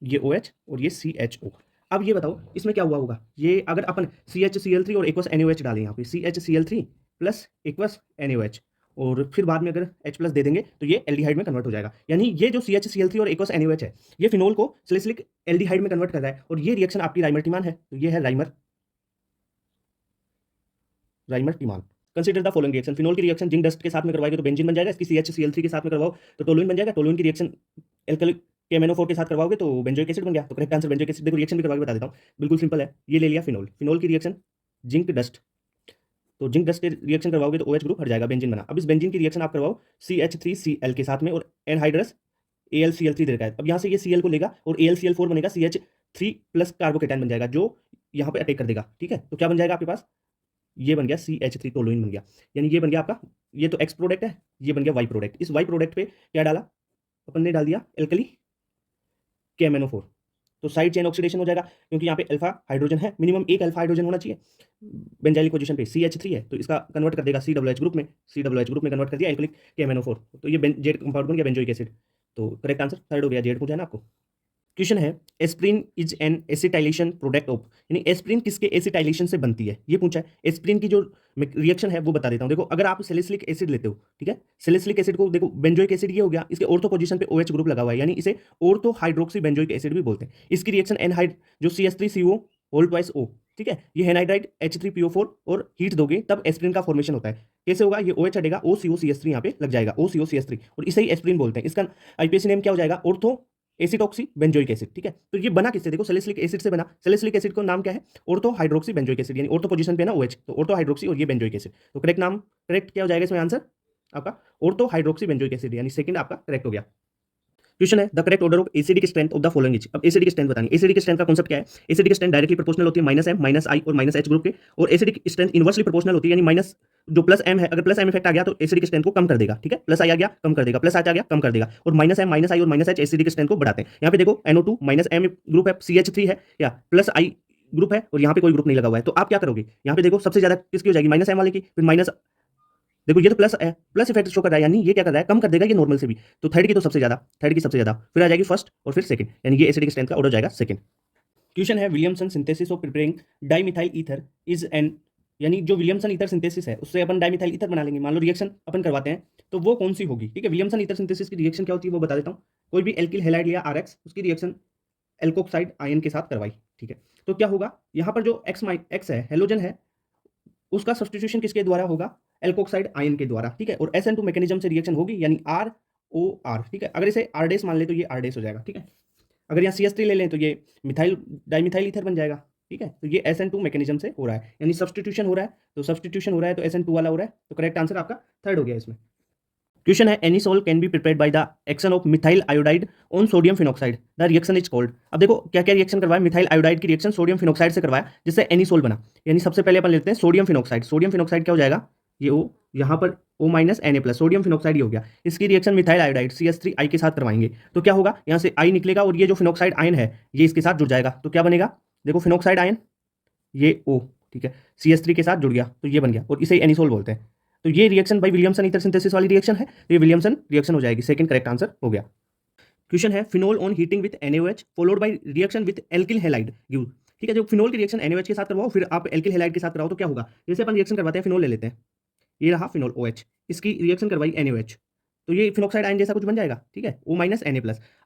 ये OH और ये CHO। अब ये बताओ इसमें क्या हुआ होगा, ये अगर अपन CHCl3 और एक्वस NaOH डालें यहाँ पे CHCl3 प्लस एक्वस NaOH और फिर बाद में अगर H प्लस दे देंगे तो ये एल्डिहाइड में कन्वर्ट हो जाएगा। यानी ये जो CHCl3 और एक्वस NaOH है ये फिनोल को सैलिसिलिक एल्डिहाइड में कन्वर्ट कर रहा है और ये रिएक्शन आपकी राइमर-टिमान है। तो ये है Reimer Tiemann. Consider the following reaction, phenol की रिएक्शन जिंक डस्ट के साथ में करवाएंगे तो बेंजीन बन जाएगा, इसकी CHCl3 के साथ में करवाओ तो टोलुइन बन जाएगा, टोलुइन की रिएक्शन एल्कली KMnO4 के साथ करवाओगे तो बेंजोइक एसिड बन गया। तो करेक्ट आंसर बेंजोइक एसिड। देखो रिएक्शन भी करवा के बता देता हूँ, बिल्कुल सिंपल है। ये ले लिया फिनोल, फिनोल की रिएक्शन जिंक डस्ट, तो जिंक डस्ट के रिएक्शन करवाओगे तो OH ग्रुप हट जाएगा, बेंजीन बना। अब इस बेंजीन की रिएक्शन आप करवाओ CH3Cl के साथ में और एनहाइड्रस AlCl3 दे रखा है। अब यहाँ से ये Cl को लेगा और AlCl4 बनेगा, CH3 प्लस कार्बोकेटाइन बन जाएगा जो यहाँ पे अटैक कर देगा। ठीक है, तो क्या बन जाएगा आपके पास, ये बन गया CH3 टोलुइन बन गया। यानी ये बन गया आपका, ये तो एक्स प्रोडक्ट है, ये बन गया वाई प्रोडक्ट। इस वाई प्रोडक्ट पे क्या डाला अपन ने, डाल दिया एल्कली KMnO4, तो साइड चेन ऑक्सीडेशन हो जाएगा क्योंकि यहाँ पे अल्फा हाइड्रोजन है, मिनिमम एक अल्फा हाइड्रोजन होना चाहिए बेंजाइलिक पोजीशन पे। CH3 है तो इसका कन्वर्ट कर देगा COOH ग्रुप में, COOH ग्रुप में कन्वर्ट कर दिया एल्कली KMnO4, तो ये जेड कंपाउंड बन गया बेंजोइक एसिड। तो करेक्ट आंसर थर्ड हो गया, जेड पूछा है ना आपको। क्वेश्चन है aspirin is an acetylation product of, यानी एस्प्रिन किसके एसिटाइलेशन से बनती है ये पूछा है। एस्प्रिन की जो रिएक्शन है वो बता देता हूँ। देखो अगर आप सैलिसिलिक एसिड लेते हो, ठीक है, सैलिसिलिक एसिड को देखो बेंजोइक एसिड ये हो गया, इसके ऑर्थो पोजीशन पे OH ग्रुप लगा हुआ है, यानी इसे ऑर्थो हाइड्रोक्सी बेंजोइक एसिड भी बोलते हैं। इसकी रिएक्शन एनहाइड जो CH3CO होल ट्वाइस O, ठीक है, ये एनहाइड्राइड H3PO4 और हीट दोगे तब एस्प्रिन का फॉर्मेशन होता है। कैसे होगा, ये OH हटेगा, OCOCH3 यहाँ पे लग जाएगा, OCOCH3, और इसे ही एस्प्रिन बोलते हैं। इसका IPAC नेम क्या हो जाएगा, ऑर्थो एसिटॉक्सी बेंजोइक एसिड। ठीक है, तो ये बना किससे, देखो सैलिसिलिक एसिड से बना। सैलिसिलिक एसिड का नाम क्या है, ऑर्थो हाइड्रोक्सी बेंजोइक एसिड, यानी ऑर्थो पोजीशन पे है ना OH, तो ऑर्थो हाइड्रोक्सी और ये बेंजोइक एसिड। तो करेक्ट नाम, करेक्ट क्या हो जाएगा इसमें आंसर आपका, ऑर्थो हाइड्रोक्सी बेंजोइक एसिड, यानी सेकंड आपका करेक्ट हो गया। क्वेश्चन है the correct order of acidic strength of the following is. अब एसिडिक स्ट्रेंथ बतानी। एसिडिक स्ट्रेंथ का कांसेप्ट क्या है, एसिडिक स्ट्रेंथ डायरेक्टली प्रोपोर्शनल होती है -M -I और -H ग्रुप के, और एसिडिक स्ट्रेंथ इनवर्सली प्रोपोर्शनल होती है, यानी माइनस जो +M है, अगर +M इफेक्ट आ गया तो एसिडिक स्ट्रेंथ को कम कर देगा। ठीक है, प्लस आई आ गया कम कर देगा, प्लस आ गया कम कर देगा, और -M -I और -H एसिडिक स्ट्रेंथ को बढ़ाते हैं। यहाँ पे देखो NO2 -M ग्रुप है, CH3 है या +I ग्रुप है और यहाँ पे कोई ग्रुप नहीं लगा हुआ है, तो आप क्या करोगे, यहाँ पे देखो सबसे ज्यादा किसकी हो जाएगी, -M वाले की, फिर माइनस, देखो ये तो प्लस है, प्लस इफेक्ट शो कर रहा है, यानी ये क्या कर रहा है, कम कर देगा ये नॉर्मल से भी, तो थर्ड की तो सबसे ज्यादा, थर्ड की सबसे ज्यादा, फिर आ जाएगी फर्स्ट और फिर सेकंड, यानी ये एसिडिक स्ट्रेंथ का ऑर्डर जाएगा सेकंड। क्वेश्चन है Williamson synthesis of preparing dimethyl ether is an, यानी जो विलियमसन ईथर सिंथेसिस है उससे अपन डाइमिथाइल ईथर बना लेंगे। मान लो रिएक्शन अपन करवाते हैं तो वो कौन सी होगी। ठीक है, विलियमसन ईथर सिंथेसिस की रिएक्शन क्या होती है वो बता देता हूँ। कोई भी एल्किल हैलाइड लिया RX, उसकी रिएक्शन एल्कोक्साइड आयन के साथ करवाई। ठीक है, तो क्या होगा, यहाँ पर जो X है, हेलोजन है, उसका सब्स्टिट्यूशन किसके द्वारा होगा, एल्कोक्साइड आयन के द्वारा। ठीक है, और SN2 मैकेनिज्म से रिएक्शन होगी, यानी ROR। ठीक है, अगर इसे R मान ले तो ये R हो जाएगा। ठीक है, अगर यहाँ CH3 ले लें तो ये मिथाइल डाइमिथाइल ईथर बन जाएगा। ठीक है, तो ये SN2 मैकेनिज्म से हो रहा है, यानी सब्स्टिट्यूशन हो रहा है, तो सब्स्टिट्यूशन हो रहा है तो SN2 वाला हो रहा है, तो करेक्ट आंसर आपका थर्ड हो गया इसमें। क्वेश्चन है any salt can be prepared by the action of methyl iodide on sodium phenoxide, the reaction is called. अब देखो क्या क्या रिएक्शन करवाया, मिथाइल आयोडाइड की रिएक्शन सोडियम फिनॉक्साइड से करवाया जिससे एनी सोल बना, यानी सबसे पहले अपन लेते हैं सोडियम फिनॉक्साइड। सोडियम फिनॉक्साइड क्या हो जाएगा, ये O, यहाँ पर O Na+, सोडियम फिनॉक्साइड ही हो गया। इसकी रिएक्शन मिथाइल आयोडाइड CH3I के साथ करवाएंगे, तो क्या होगा, यहाँ से I निकलेगा और ये जो फिनॉक्साइड आयन है ये इसके साथ जुड़ जाएगा, तो क्या बनेगा, देखो फिनॉक्साइड आयन ये O, ठीक है, CH3 के साथ जुड़ गया तो ये बन गया, और इसे एनिसोल बोलते हैं। तो ये reaction by Williamson ether synthesis वाली रिएक्शन है, तो ये विलियमसन रिएक्शन हो जाएगी, सेकंड करेक्ट आंसर हो गया। क्वेश्चन है phenol on heating with NaOH followed by reaction with alkyl halide give. ठीक है, जो फिनोल की रिएक्शन NaOH के साथ करवाओ फिर आप एल्किल हैलाइड के साथ कराओ तो क्या होगा, जैसे अपन रिएक्शन करवाते हैं, फिनोल ले लेते हैं, ये रहा फिनोल OH, इसकी रिएक्शन करवाई NaOH, तो ये फिनॉक्साइड आयन जैसा कुछ बन जाएगा। ठीक है, O Na+।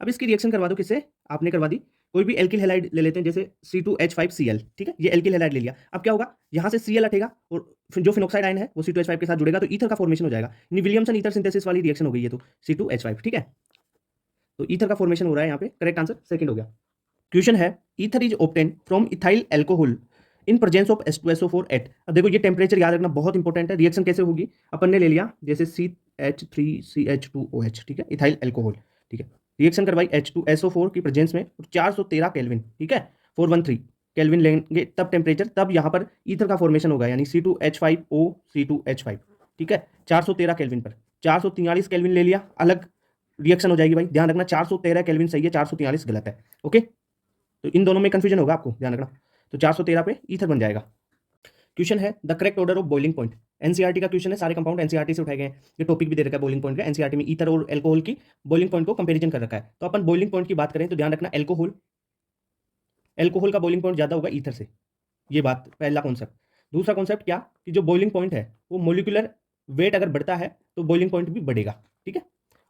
अब इसकी रिएक्शन करवा दो किससे, आपने करवा दी, कोई भी एल्किल हैलाइड ले लेते हैं, जैसे C2H5Cl। ठीक है, ये एल्किल हैलाइड ले लिया, अब क्या होगा, यहाँ से Cl हटेगा और फिर जो फिनॉक्साइड आयन है वो C2H5 के साथ जुड़ेगा, तो ईथर का फॉर्मेशन हो जाएगा, यानी विलियमसन ईथर सिंथेसिस वाली रिएक्शन हो गई है, तो C2H5। ठीक है, तो ईथर का फॉर्मेशन हो रहा है यहाँ पे, करेक्ट आंसर सेकंड हो गया। क्वेश्चन है ether is obtain from ethyl alcohol in presence of H2SO4 at. अब देखो ये टेम्परेचर याद रखना बहुत इंपॉर्टेंट है। रिएक्शन कैसे होगी, अपन ने ले लिया जैसे CH3CH2OH, ठीक है, इथाइल अल्कोहल। ठीक है, रिएक्शन करवाई H2SO4 की प्रेजेंस में 413 केल्विन, ठीक है, 413 केल्विन लेंगे तब टेम्परेचर, तब यहाँ पर ईथर का फॉर्मेशन होगा, यानी C2H5O C2H5। ठीक है, 413 केल्विन पर 443 केल्विन ले लिया, अलग रिएक्शन हो जाएगी भाई, ध्यान रखना 413 केल्विन सही है, 443 गलत है। ओके, तो इन दोनों में कंफ्यूजन होगा आपको, ध्यान रखना, तो 413 पे ईथर बन जाएगा। क्वेश्चन है the correct order of boiling point. NCERT का क्वेश्चन है, सारे कंपाउंड एनसीईआरटी से उठाए गए हैं, ये टॉपिक भी दे रखा है बॉइलिंग पॉइंट का एनसीईआरटी में, ईथर और एल्कोहल की बॉइलिंग पॉइंट को कंपैरिजन कर रखा है। तो अपन बॉइलिंग पॉइंट की बात करें तो ध्यान रखना, एल्कोहल एल्कोहल का बॉइलिंग पॉइंट ज़्यादा होगा ईथर से। ये बात पहला कॉन्सेप्ट। दूसरा कॉन्सेप्ट क्या कि जो बॉइलिंग पॉइंट है वो मोलिकुलर वेट अगर बढ़ता है तो बॉइलिंग पॉइंट भी बढ़ेगा। ठीक है,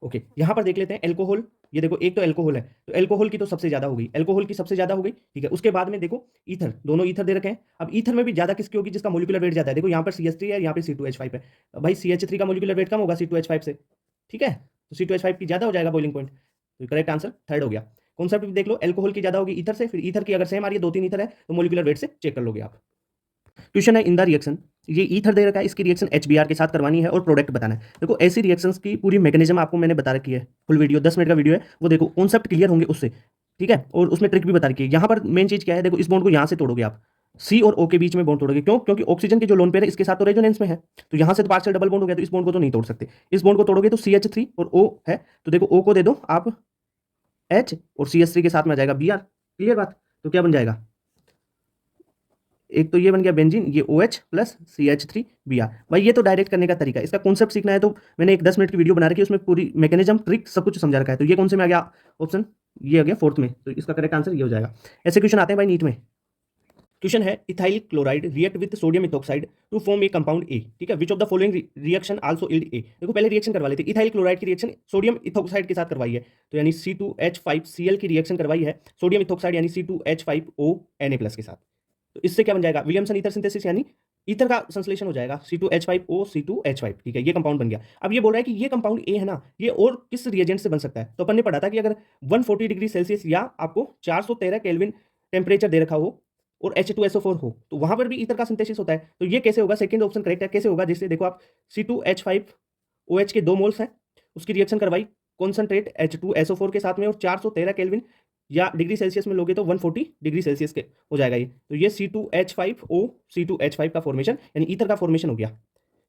ओके। यहाँ पर देख लेते हैं एल्कोहल, ये देखो एक तो एल्कोहल है, तो एल्कोहल की तो सबसे ज्यादा हो गई, एल्कोहल की सबसे ज्यादा हो गई। ठीक है, उसके बाद में देखो ईथर, दोनों ईथर दे रखे हैं। अब ईथर में भी ज्यादा किसकी होगी, जिसका मोलिकुलर वेट ज्यादा है। देखो यहाँ पर CH3 है, यहाँ पे C2H5 है। भाई CH3 का मोलिकुलर वेट कम होगा C2H5 से। ठीक है, तो C2H5 की ज्यादा हो जाएगा बॉइलिंग पॉइंट। तो करेक्ट आंसर थर्ड हो गया। कॉन्सेप्ट भी देख लो, एल्कोहल की ज्यादा होगी ईथर से, फिर ईथर की अगर सेम आ रही है, 2-3 ईथर है, तो मोलिकुलर वेट से चेक कर लोगे आप। क्वेश्चन है इन द रिएक्शन, ये ईथर दे रखा है, इसकी रिएक्शन HBr के साथ करवानी है और प्रोडक्ट बताना है। देखो ऐसी रिएक्शंस की पूरी मैकेनिज्म आपको मैंने बता रखी है, फुल वीडियो 10 मिनट का वीडियो है, वो देखो कॉन्सेप्ट क्लियर होंगे उससे। ठीक है, और उसमें ट्रिक भी बता रखी है। यहाँ पर मेन चीज क्या है, देखो इस बॉन्ड को यहाँ से तोड़ोगे आप, C और O के बीच में बॉन्ड तोड़ोगे। क्यों? क्योंकि ऑक्सीजन के जो लोन पेयर है इसके साथ तो रेजोनेंस में है, तो यहाँ से तो पार्शियल डबल बॉन्ड हो गया, तो इस बॉन्ड को तो नहीं तोड़ सकते। इस बॉन्ड को तोड़ोगे तो CH3 और O है, तो देखो O को दे दो आप H, और CH3 के साथ में आ जाएगा Br। क्लियर बात? तो क्या बन जाएगा, एक तो ये बन गया बेंजीन, ये OH प्लस CH3Br। भाई ये तो डायरेक्ट करने का तरीका है, इसका कॉन्सेप्ट सीखना है तो मैंने एक 10 मिनट की वीडियो बना रखी है, उसमें पूरी मैकेनिज्म ट्रिक सब कुछ समझा रखा है। तो ये कौन से में आ गया ऑप्शन, ये आ गया फोर्थ में, तो इसका करेक्ट आंसर ये हो जाएगा। ऐसे क्वेश्चन आते हैं भाई नीट में। क्वेश्चन है ethyl chloride react with sodium ethoxide to form a compound A. ठीक है, which of the following reaction also yield A. देखो पहले रिएक्शन करवा लेते हैं, इथाइल क्लोराइड की रिएक्शन सोडियम इथॉक्साइड के साथ करवाई है, तो यानी C2H5Cl की रिएक्शन करवाई है सोडियम इथॉक्साइड यानी C2H5O Na+ के साथ। तो इससे क्या बन जाएगा, विलियमसन ईथर सिंथेसिस, यानी ईथर का संश्लेषण हो जाएगा C2H5O C2H5। ठीक है, ये कंपाउंड बन गया। अब ये बोल रहा है कि ये कंपाउंड ए है ना, ये और किस रिएजेंट से बन सकता है। तो अपन ने पढ़ा था कि अगर 140 डिग्री सेल्सियस या आपको 413 केल्विन टेम्परेचर दे रखा हो और H2SO4 हो, तो वहां पर भी ईथर का सिंथेसिस होता है। तो ये कैसे होगा, सेकंड ऑप्शन करेक्ट है। कैसे होगा, जैसे देखो आप C2H5OH के 2 मोल्स हैं, उसकी रिएक्शन करवाई कॉन्सेंट्रेट H2SO4 के साथ में, और 413 केल्विन या डिग्री सेल्सियस में लोगे तो 140 डिग्री सेल्सियस के हो जाएगा ये। तो ये C2H5O C2H5 का फॉर्मेशन यानी ईथर का फॉर्मेशन हो गया।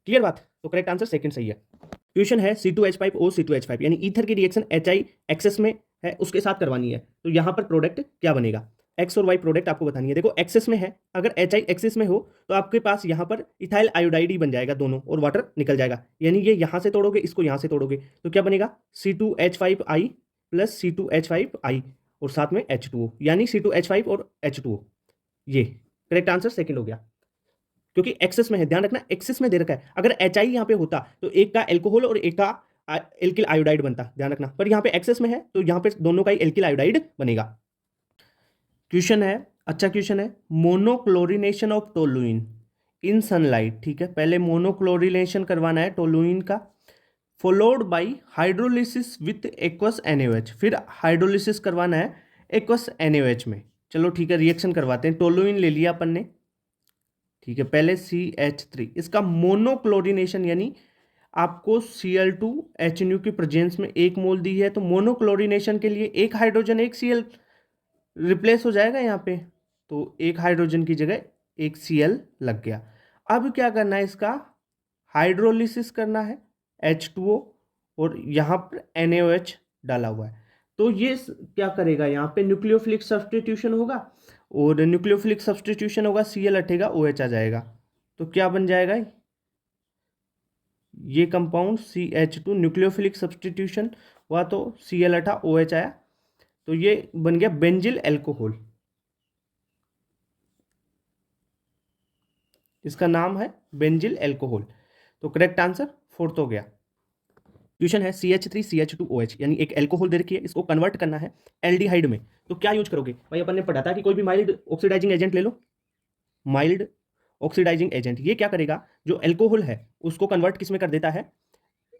क्लियर बात? तो करेक्ट आंसर सेकंड सही है। क्वेश्चन है C2H5O C2H5 यानी ईथर की रिएक्शन HI एक्सेस में है, उसके साथ करवानी है, तो यहां पर प्रोडक्ट क्या बनेगा, एक्स और वाई प्रोडक्ट आपको बतानी है। देखो एक्सेस में है, अगर HI एक्सेस में हो तो आपके पास यहाँ पर इथाइल आयोडाइड ही बन जाएगा दोनों, और वाटर निकल जाएगा। यानी ये यहाँ से तोड़ोगे, इसको यहाँ से तोड़ोगे, तो क्या बनेगा C2H5I प्लस C2H5I और साथ में H2O, यानी C2H5 और H2O। ये करेक्ट आंसर सेकंड हो गया, क्योंकि एक्सेस में है। ध्यान रखना एक्सेस में दे रखा है, अगर HI यहाँ पे होता तो एक का एल्कोहल और एक का एल्किल आयोडाइड बनता, ध्यान रखना। पर यहाँ पे एक्सेस में है तो यहाँ पे दोनों का ही एल्किल आयोडाइड बनेगा। क्वेश्चन है, अच्छा क्वेश्चन है, monochlorination of toluene in sunlight. ठीक है, पहले मोनोक्लोरिनेशन करवाना है टोलुइन का, followed by hydrolysis with aqueous NaOH, फिर हाइड्रोलिसिस करवाना है एक्वस NaOH में। चलो ठीक है, रिएक्शन करवाते हैं। टोलुइन ले लिया अपन ने, ठीक है, पहले CH3, इसका मोनोक्लोरिनेशन यानी आपको Cl2HNu की प्रेजेंस में 1 मोल दी है, तो मोनोक्लोरिनेशन के लिए एक हाइड्रोजन एक Cl रिप्लेस हो जाएगा यहाँ पे, तो एक हाइड्रोजन की जगह एक Cl लग गया। अब क्या करना है, इसका हाइड्रोलिसिस करना है H2O और यहाँ पर NaOH डाला हुआ है, तो ये क्या करेगा, यहाँ पे न्यूक्लियोफिलिक सब्स्टिट्यूशन होगा, और न्यूक्लियोफिलिक सब्स्टिट्यूशन होगा, Cl हटेगा OH आ जाएगा, तो क्या बन जाएगा ये कंपाउंड CH2, न्यूक्लियोफिलिक सब्स्टिट्यूशन हुआ तो Cl हटा OH आया, तो ये बन गया बेंजिल एल्कोहल। इसका नाम है बेंजिल एल्कोहल, तो करेक्ट आंसर फोर्थ हो गया। क्वेश्चन है CH3 CH2OH यानी एक एल्कोहल दे रखी है, इसको कन्वर्ट करना है एल्डिहाइड में, तो क्या यूज करोगे भाई। अपन ने पढ़ा था कि कोई भी माइल्ड ऑक्सीडाइजिंग एजेंट ले लो, माइल्ड ऑक्सीडाइजिंग एजेंट, ये क्या करेगा, जो एल्कोहल है उसको कन्वर्ट किस में कर देता है,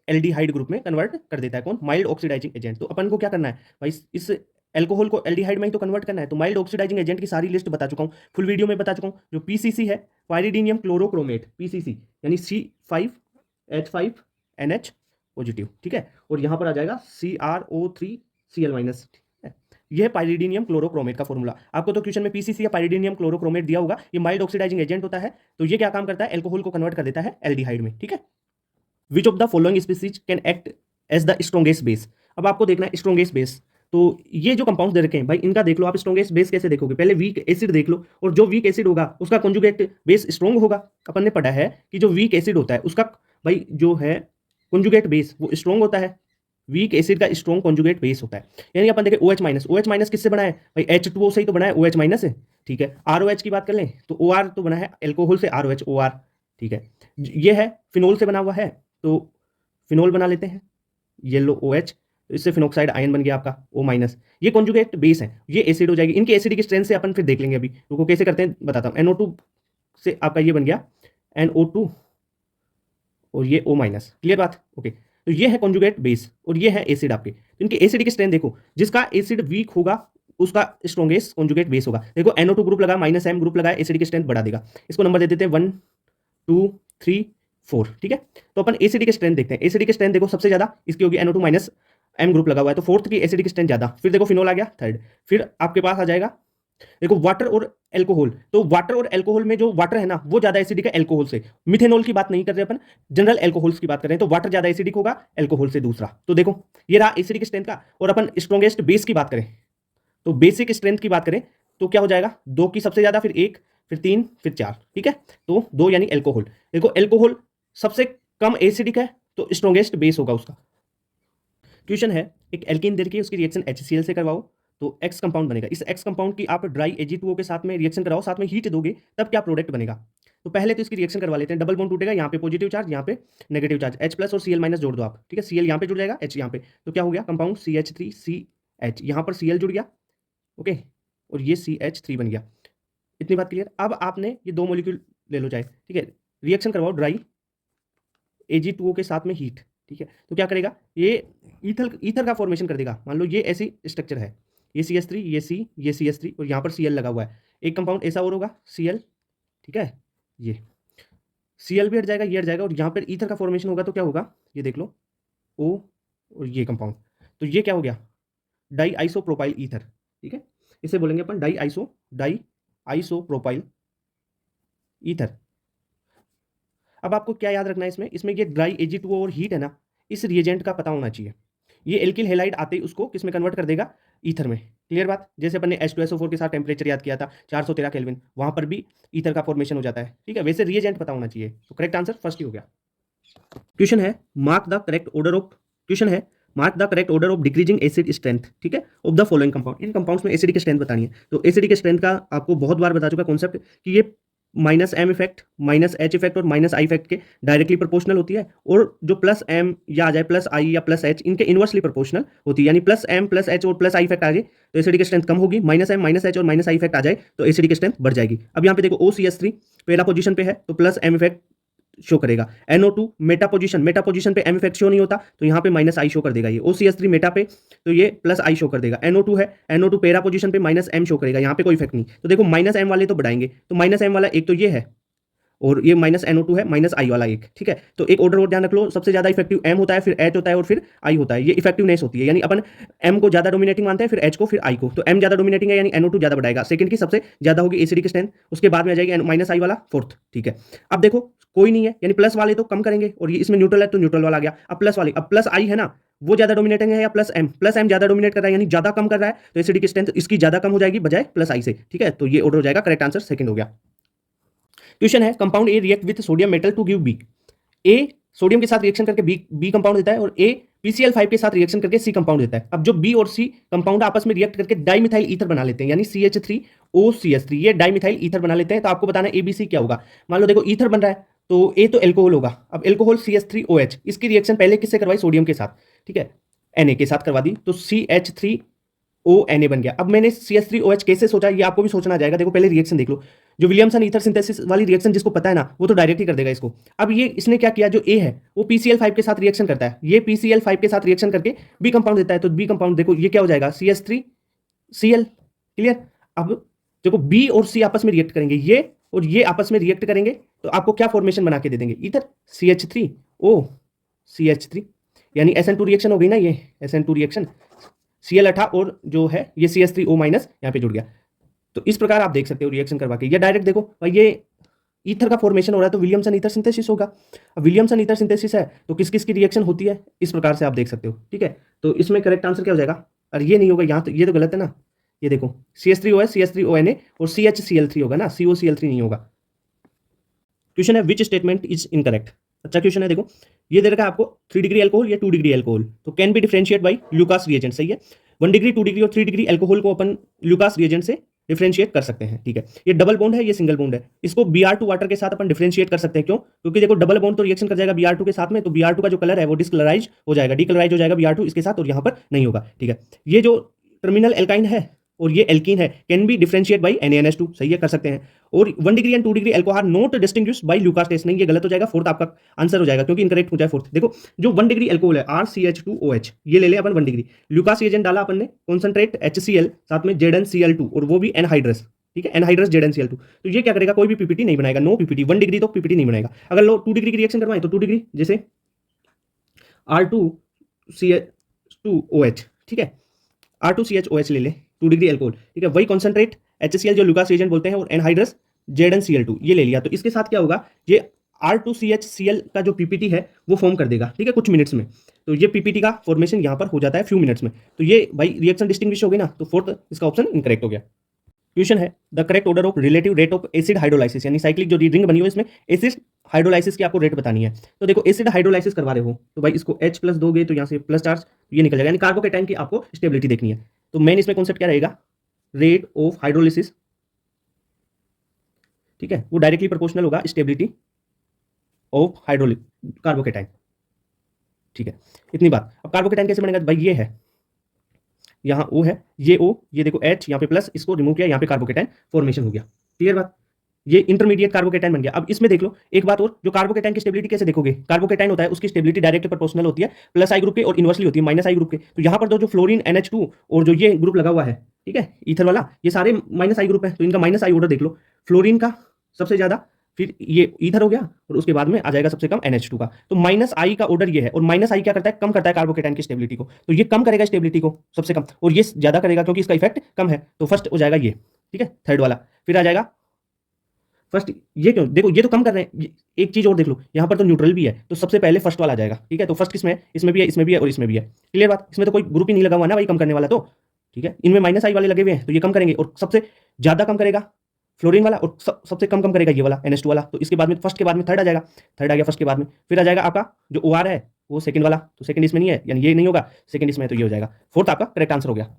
एल्डिहाइड ग्रुप में कन्वर्ट कर देता है। कौन, माइल्ड ऑक्सीडाइजिंग एजेंट। तो अपन को क्या करना है भाई, इस एल्कोहल को एल्डिहाइड में ही तो कन्वर्ट करना है, तो माइल्ड ऑक्सीडाइजिंग एजेंट की सारी लिस्ट बता चुका हूँ, फुल वीडियो में बता चुका हूँ। जो PCC है, पायरिडीनियम क्लोरोक्रोमेट, PCC यानी C5H5NH पॉजिटिव। ठीक है, और यहाँ पर आ जाएगा CrO3Cl-। ठीक है, यह है पायरिडीनियम क्लोरोक्रोमेट का फॉर्मूला। आपको तो क्वेश्चन में PCC या पायरिडीनियम क्लोरोक्रोमेट दिया होगा, ये माइल्ड ऑक्सीडाइजिंग एजेंट होता है, तो ये क्या काम करता है, एल्कोहल को कन्वर्ट कर देता है एल्डिहाइड में। ठीक है, which of the following species can act as the strongest base. अब आपको देखना है स्ट्रॉन्गेस्ट बेस, तो ये जो कंपाउंड दे रखे हैं भाई, इनका देख लो आप, स्ट्रॉन्गेस्ट बेस कैसे देखोगे, पहले वीक एसिड देख लो, और जो वीक एसिड होगा उसका कॉन्जुगेट बेस स्ट्रॉन्ग होगा। अपन ने पढ़ा है कि जो वीक एसिड होता है उसका भाई जो है कॉन्जुगेट बेस वो स्ट्रॉन्ग होता है, वीक एसिड का स्ट्रॉन्ग कॉन्जुगेट बेस होता है। यानी अपन देखें OH माइनस किससे बना है भाई, H2O से ही तो बना है, OH माइनस है, ठीक है। ROH की बात कर लें तो OR तो बना है एल्कोहल से, ROH OR, ठीक है। ये है फिनोल से बना हुआ है, तो फिनोल बना लेते हैं, येलो OH, तो इससे फिनोक्साइड आयन बन गया आपका O माइनस। ये कॉन्जुगेट बेस है, ये एसिड हो जाएगी। इनके एसिडिक स्ट्रेंथ से अपन फिर देख लेंगे, अभी रुको कैसे करते हैं बताता हूँ। NO2 से आपका ये बन गया NO2 और ये O माइनस, क्लियर बात, ओके। तो ये है कॉन्जुगेट बेस और ये है एसिड आपके। तो इनके एसिडिक स्ट्रेंथ देखो, जिसका एसिड वीक होगा उसका स्ट्रॉन्गेस्ट कॉन्जुगेट बेस होगा। देखो NO2 ग्रुप लगा, -M ग्रुप लगा, एसिडिक स्ट्रेंथ बढ़ा देगा। इसको नंबर दे देते हैं 1 2 3 4, ठीक है। तो अपन एसिडिक स्ट्रेंथ देखते हैं। एसिडिक स्ट्रेंथ देखो सबसे ज्यादा इसकी होगी NO2 माइनस M ग्रुप लगा हुआ है, तो फोर्थ की एसिडिक स्ट्रेंथ ज्यादा। फिर देखो फिनोल आ गया थर्ड, फिर आपके पास आ जाएगा देखो वाटर और एल्कोहल। तो वाटर और एल्कोहल में जो वाटर है ना वो ज्यादा एसिडिक है एल्कोहल से। मिथेनॉल की बात नहीं कर रहे अपन, जनरल एल्कोहल्स की बात कर रहे हैं। तो वाटर ज्यादा एसिडिक होगा एल्कोहल से दूसरा। तो देखो ये रहा एसिडिक स्ट्रेंथ का। और अपन स्ट्रॉन्गेस्ट बेस की बात करें तो बेसिक स्ट्रेंथ की बात करें तो क्या हो जाएगा, 2 की सबसे ज्यादा, फिर 1, फिर 3, फिर 4, ठीक है। तो 2 यानी एल्कोहल। देखो एल्कोहल सबसे कम एसिडिक है तो स्ट्रॉन्गेस्ट बेस होगा उसका। क्वेश्चन है, एक एल्कीन दे के उसकी रिएक्शन HCl से करवाओ तो X कंपाउंड बनेगा। इस X कंपाउंड की आप ड्राई Ag2O के साथ में रिएक्शन कराओ, साथ में हीट दोगे, तब क्या प्रोडक्ट बनेगा। तो पहले तो इसकी रिएक्शन करवा लेते हैं। डबल बॉन्ड टूटेगा, यहाँ पे पॉजिटिव चार्ज, यहाँ पे नेगेटिव चार्ज, H प्लस और Cl माइनस जोड़ दो आप, ठीक है। Cl यहाँ पे जुड़ जाएगा, H यहाँ पे, तो क्या हो गया कंपाउंड CH3CH, यहाँ पर Cl जुड़ गया, ओके, और ये CH3 बन गया। इतनी बात क्लियर। अब आपने ये 2 मॉलिक्यूल ले लो चाहे, ठीक है, रिएक्शन करवाओ ड्राई Ag2O के साथ में हीट, ठीक है। तो क्या करेगा, ये ईथर का फॉर्मेशन कर देगा। मान लो ये ऐसी स्ट्रक्चर है, ये CH3, ये C, ये CH3 और यहाँ पर Cl लगा हुआ है। एक कंपाउंड ऐसा और होगा Cl, ठीक है, ये Cl भी हट जाएगा, ये हट जाएगा, और यहाँ पर ईथर का फॉर्मेशन होगा तो क्या होगा, ये देख लो O और ये कंपाउंड, तो ये क्या हो गया, डाई आइसोप्रोपाइल ईथर, ठीक है। इसे बोलेंगे अपन डाई आइसोप्रोपाइल ईथर। अब आपको क्या याद रखना है इसमें, ये ड्राई Ag2O और हीट है ना, इस रिएजेंट का पता होना चाहिए। ये एल्किल हैलाइड आते ही उसको किस में कन्वर्ट कर देगा, ईथर में, क्लियर बात। जैसे अपन ने H2SO4 के साथ टेम्परेचर याद किया था 413 केल्विन, वहां पर भी ईथर का फॉर्मेशन हो जाता है, ठीक है। वैसे रिएजेंट पता होना चाहिए। तो करेक्ट आंसर फर्स्ट ही हो गया। क्वेश्चन है mark the correct order of decreasing acid strength, ठीक है, of the following compound. In compounds में एसिडिक स्ट्रेंथ बतानी है। तो एसिडिक स्ट्रेंथ का आपको बहुत बार बता चुका कॉन्सेप्ट कि ये -M इफेक्ट, -H इफेक्ट और -I इफेक्ट के डायरेक्टली प्रोपोर्शनल होती है, और जो +M या आ जाए +I या +H इनके इनवर्सली प्रोपोर्शनल होती है। यानी +M +H और +I इफेक्ट आ जाए तो एसिडिक स्ट्रेंथ कम होगी, -M -H और -I इफेक्ट आ जाए तो एसिडिक स्ट्रेंथ बढ़ जाएगी। अब यहाँ पे देखो OCH3 पहला पोजीशन पे है तो +M इफेक्ट शो करेगा। NO2 मेटा पोजीशन पे M इफेक्ट शो नहीं होता तो यहाँ पे -I शो कर देगा। ये OCH3 मेटा पे तो ये +I शो कर देगा। NO2 है, NO2 पैरा पोजीशन पे -M शो करेगा, यहाँ पे कोई इफेक्ट नहीं। तो देखो -M वाले तो बढ़ाएंगे, तो -M वाला एक तो ये है और ये -NO2 है, -I वाला एक, ठीक है। तो एक ऑर्डर और ध्यान रख लो, सबसे ज्यादा इफेक्टिव M होता है, फिर H होता है और फिर I होता है। ये इफेक्टिवनेस होती है, यानी अपन M को ज्यादा डोमिनेटिंग मानते हैं, फिर H को, फिर I को। तो M ज्यादा डोमिनेटिंग है यानी NO2 ज्यादा बढ़ाएगा। सेकंड की सबसे ज्यादा होगी एसिडिक स्ट्रेंथ, उसके बाद में आ जाएगी -I वाला फोर्थ, ठीक है। अब देखो कोई नहीं है, यानी प्लस वाले तो कम करेंगे, और ये इसमें न्यूट्रल है तो न्यूट्रल वाला आ गया। अब प्लस वाले, अब +I है ना, वो ज्यादा डोमिनेटिंग है या +M ज्यादा डोमिनेट कर रहा है, यानी ज्यादा कम कर रहा है, तो एसिडिक स्ट्रेंथ इसकी ज्यादा कम हो जाएगी बजाय +I से, ठीक है। तो ये ऑर्डर हो जाएगा, करेक्ट आंसर सेकंड हो गया। क्वेश्चन है compound A react with sodium metal to give B. A sodium के साथ रिएक्शन करके बी कंपाउंड देता है, और ए PCl5 के साथ रिएक्शन करके सी कंपाउंड देता है। अब जो बी और सी कंपाउंड आपस में रिएक्ट करके डाइमिथाइल ईथर बना लेते हैं, यानी CH3OCH3, ये डाइमिथाइल ईथर बना लेते हैं। तो आपको बताना है ABC क्या होगा। मान लो देखो ईथर बन रहा है तो ए तो एल्कोहल होगा। अब एल्कोहल CH3OH, इसकी रिएक्शन पहले किससे करवाई, सोडियम के साथ, ठीक है, Na के साथ करवा दी तो CH3ONA बन गया। अब मैंने CH3OH कैसे सोचा, ये आपको भी सोचना जाएगा। देखो पहले रिएक्शन देख लो, जो विलियमसन ईथर सिंथेसिस वाली रिएक्शन जिसको पता है ना वो तो डायरेक्ट ही कर देगा इसको। अब ये इसने क्या किया, जो ए है वो PCl5 के साथ रिएक्शन करता है, ये PCl5 के साथ रिएक्शन करके बी कंपाउंड देता है। तो बी कंपाउंड देखो ये क्या हो जाएगा, CH3Cl, क्लियर। अब देखो बी और सी आपस में रिएक्ट करेंगे, ये और ये आपस में रिएक्ट करेंगे तो आपको क्या फॉर्मेशन बना के दे देंगे, इधर CH3OCH3, यानी SN2 रिएक्शन हो गई ना, ये SN2 रिएक्शन, Cl हटा और जो है ये CH3O माइनस यहाँ पे जुड़ गया। तो इस प्रकार आप देख सकते हो रिएक्शन करवा के, या डायरेक्ट देखो भाई ये ईथर का फॉर्मेशन हो रहा है तो विलियमसन ईथर सिंथेसिस होगा। अब विलियमसन ईथर सिंथेसिस है तो किस किस की रिएक्शन होती है, इस प्रकार से आप देख सकते हो, ठीक है। तो इसमें करेक्ट आंसर क्या हो जाएगा, और ये नहीं होगा यहाँ, तो ये तो गलत है ना। ये देखो CH3OH CH3ONA और CHCl3 होगा ना, COCl3 नहीं होगा। क्वेश्चन है विच स्टेटमेंट इज इनकरेक्ट। अच्छा क्वेश्चन है, देखो ये दे रखा है आपको 3 डिग्री एल्कोहल या 2 डिग्री एल्कोहल, तो can be differentiate by Lucas reagent, सही है। 1 डिग्री, 2 डिग्री और 3 डिग्री एल्कोहल को अपन ल्यूकास रिएजेंट से डिफरेंशिएट कर सकते हैं, ठीक है। ये डबल बॉन्ड है, ये सिंगल बॉन्ड है, इसको Br2 वाटर के साथ अपन डिफरेंशिएट कर सकते हैं, क्यों? क्योंकि देखो डबल बॉन्ड तो रिएक्शन कर जाएगा Br2 के साथ में, तो Br2 का जो कलर है वो डिस्कलराइज हो जाएगा, डीकलराइज हो जाएगा Br2 इसके साथ, और यहाँ पर नहीं होगा, ठीक है। ये जो टर्मिनल एल्काइन है और ये एल्कीन है, can be differentiate by NaNH2, सही है, कर सकते हैं। और 1 degree and 2 degree alcohol not distinguish by Lucas test, नहीं, ये गलत हो जाएगा, फोर्थ आपका आंसर हो जाएगा, क्योंकि इनकरेक्ट हो जाए फोर्थ। देखो जो 1 डिग्री एल्कोहल है RCH2OH, ये ले ले अपन 1 डिग्री, ल्यूकास रिएजेंट डाला अपन ने, कॉन्सेंट्रेट HCl साथ में ZnCl2, और वो भी एनहाइड्रस, ठीक है, एनहाइड्रस ZnCl2, तो ये क्या करेगा, कोई भी पीपीटी नहीं बनाएगा, नो पीपीटी, 1 डिग्री तो पीपीटी नहीं बनाएगा। अगर लो 2 डिग्री की रिएक्शन करवाएं तो 2 डिग्री, जैसे R2CH2OH, ठीक है, R2CHOH ले ले, 2 डिग्री एल्कोहल, ठीक है, वही कॉन्सेंट्रेट HCl जो ल्यूकास रिएजेंट बोलते हैं, और एनहाइड्रस ZnCl2 ये ले लिया, तो इसके साथ क्या होगा, ये R2CHCl का जो पीपीटी है वो फॉर्म कर देगा, ठीक है, कुछ मिनट्स में। तो ये पीपीटी का फॉर्मेशन यहाँ पर हो जाता है फ्यू मिनट्स में, तो ये भाई रिएक्शन डिस्टिंग्विश हो गई ना, तो फोर्थ इसका ऑप्शन इनकरेक्ट हो गया। क्वेश्चन है the correct order of relative rate of acid hydrolysis, यानी साइक्लिक जो रिंग बनी हुई है इसमें एसिड हाइड्रोलाइसिस की आपको रेट बतानी है। तो देखो एसिड हाइड्रोलाइसिस करवा रहे हो तो भाई इसको H प्लस दोगे तो यहाँ से प्लस चार्ज ये निकल जाएगा, यानी कार्बोकेटाइन की आपको स्टेबिलिटी देखनी है। तो मेन इसमें कॉन्सेप्ट क्या रहेगा, रेट ऑफ हाइड्रोलिसिस, ठीक है, वो डायरेक्टली प्रोपोर्शनल होगा स्टेबिलिटी ऑफ हाइड्रोलिक कार्बोकेटाइन, ठीक है, इतनी बात। अब कार्बोकेटाइन कैसे बनेगा, भाई ये है, यहाँ O है, ये O, ये देखो H, यहाँ पे प्लस, इसको रिमूव किया, यहाँ पे कार्बोकेटाइन फॉर्मेशन हो गया, क्लियर बात, ये इंटरमीडिएट कार्बोकेटाइन बन गया। अब इसमें देख लो एक बात और, जो कार्बोकेटाइन की स्टेबिलिटी कैसे देखोगे, कार्बोकेटाइन होता है उसकी स्टेबिलिटी डायरेक्ट प्रोपोर्शनल होती है प्लस आई ग्रुप के और इनवर्सली होती है माइनस आई ग्रुप के। तो यहाँ पर जो फ्लोरीन NH2 और जो ये ग्रुप लगा हुआ है, ठीक है, ईथर वाला, ये सारे माइनस आई ग्रुप है, तो इनका माइनस आई ऑर्डर देख लो, फ्लोरीन का सबसे ज्यादा, फिर ये ईथर हो गया, और उसके बाद में आ जाएगा सबसे कम NH2 का। तो माइनस आई का ऑर्डर ये है, और माइनस आई क्या करता है, कम करता है कार्बोकेटाइन की स्टेबिलिटी को, तो ये कम करेगा स्टेबिलिटी को सबसे कम, और ये ज्यादा करेगा क्योंकि इसका इफेक्ट कम है, तो फर्स्ट हो जाएगा ये, ठीक है, थर्ड वाला। फिर आ जाएगा फर्स्ट, ये क्यों, देखो ये तो कम कर रहे हैं, एक चीज और देख लो, यहाँ पर तो न्यूट्रल भी है, तो सबसे पहले फर्स्ट वाला आ जाएगा, ठीक है। तो फर्स्ट किसमें है, इसमें भी है, इसमें भी है, और इसमें भी है, क्लियर बात, इसमें तो कोई ग्रुप ही नहीं लगा हुआ ना भाई कम करने वाला, तो ठीक है, इनमें माइनस आई वाले लगे हुए हैं, तो ये कम करेंगे, और सबसे ज्यादा कम करेगा फ्लोरीन वाला, और सबसे कम कम करेगा ये वाला NH2 वाला। तो इसके बाद में फर्स्ट के बाद में थर्ड आ जाएगा, थर्ड आ गया फर्स्ट के बाद में, फिर आ जाएगा आपका जो OR है वो सेकंड वाला, तो सेकंड इसमें नहीं है, यानी ये नहीं होगा, सेकंड इसमें है, तो ये हो जाएगा, फोर्थ आपका करेक्ट आंसर हो गया।